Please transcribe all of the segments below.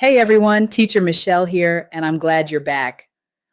Hey everyone, Teacher Michelle here, and I'm glad you're back.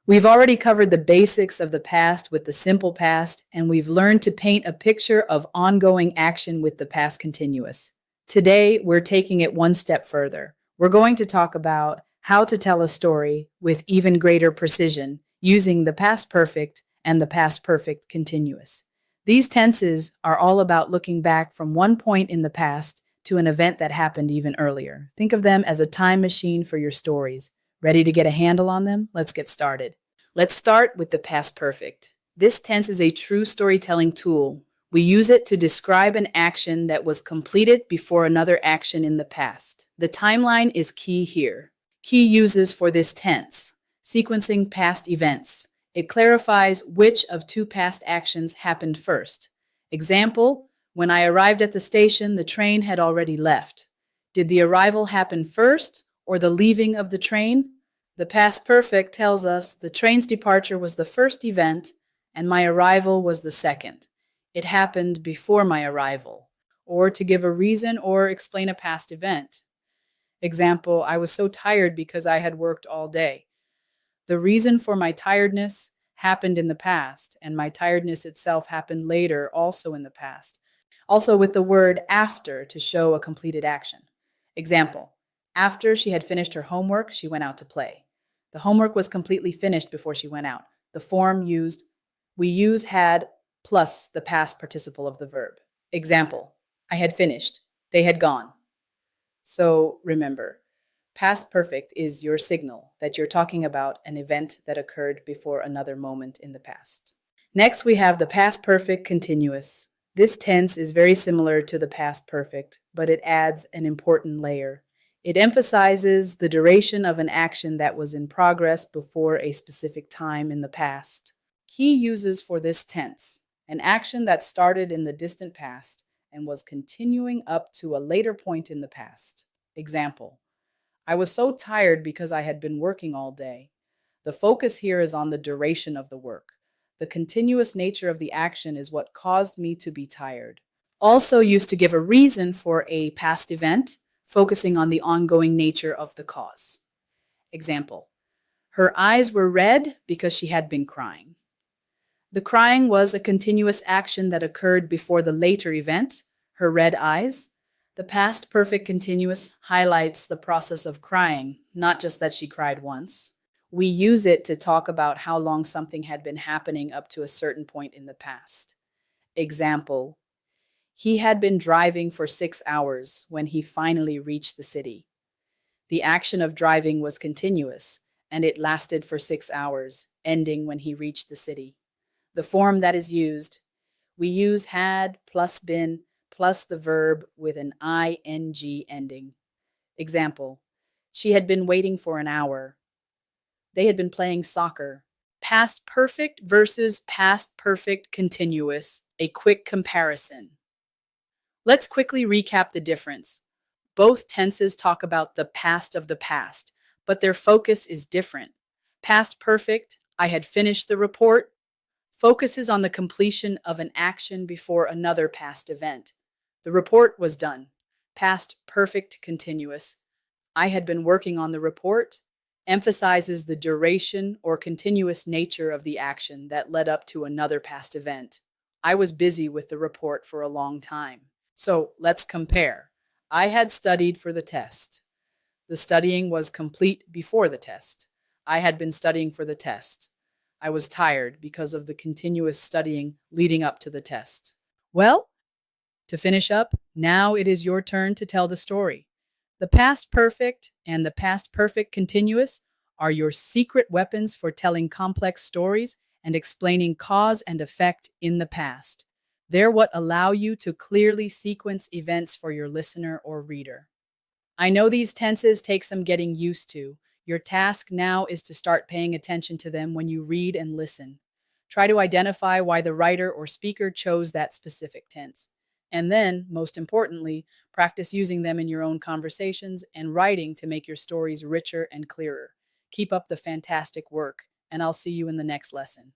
We've already covered the basics of the past with the simple past, and we've learned to paint a picture of ongoing action with the past continuous. Today, we're taking it one step further. We're going to talk about how to tell a story with even greater precision using the past perfect and the past perfect continuous. These tenses are all about looking back from one point in the past to an event that happened even earlier. Think of them as a time machine for your stories. Ready to get a handle on them? Let's get started. Let's start with the past perfect. This tense is a true storytelling tool. We use it to describe an action that was completed before another action in the past. The timeline is key here. Key uses for this tense: sequencing past events. It clarifies which of two past actions happened first. Example: when I arrived at the station, the train had already left. Did the arrival happen first or the leaving of the train? The past perfect tells us the train's departure was the first event and my arrival was the second. It happened before my arrival. Or to give a reason or explain a past event. Example: I was so tired because I had worked all day. The reason for my tiredness happened in the past, and my tiredness itself happened later, also in the past. Also with the word after to show a completed action. Example: after she had finished her homework, she went out to play. The homework was completely finished before she went out. The form used, we use had plus the past participle of the verb. Example: I had finished. They had gone. So remember, past perfect is your signal that you're talking about an event that occurred before another moment in the past. Next, we have the past perfect continuous. This tense is very similar to the past perfect, but it adds an important layer. It emphasizes the duration of an action that was in progress before a specific time in the past. Key uses for this tense: an action that started in the distant past and was continuing up to a later point in the past. Example: I was so tired because I had been working all day. The focus here is on the duration of the work. The continuous nature of the action is what caused me to be tired. Also used to give a reason for a past event, focusing on the ongoing nature of the cause. Example: her eyes were red because she had been crying. The crying was a continuous action that occurred before the later event, her red eyes. The past perfect continuous highlights the process of crying, not just that she cried once. We use it to talk about how long something had been happening up to a certain point in the past. Example: he had been driving for 6 hours when he finally reached the city. The action of driving was continuous, and it lasted for 6 hours, ending when he reached the city. The form that is used, we use had plus been plus the verb with an ing ending. Example: she had been waiting for an hour. They had been playing soccer. Past perfect versus past perfect continuous, a quick comparison. Let's quickly recap the difference. Both tenses talk about the past of the past, but their focus is different. Past perfect, I had finished the report, focuses on the completion of an action before another past event. The report was done. Past perfect continuous, I had been working on the report, emphasizes the duration or continuous nature of the action that led up to another past event. I was busy with the report for a long time. So let's compare. I had studied for the test. The studying was complete before the test. I had been studying for the test. I was tired because of the continuous studying leading up to the test. Well, to finish up, now it is your turn to tell the story. The past perfect and the past perfect continuous are your secret weapons for telling complex stories and explaining cause and effect in the past. They're what allow you to clearly sequence events for your listener or reader. I know these tenses take some getting used to. Your task now is to start paying attention to them when you read and listen. Try to identify why the writer or speaker chose that specific tense. And then, most importantly, practice using them in your own conversations and writing to make your stories richer and clearer. Keep up the fantastic work, and I'll see you in the next lesson.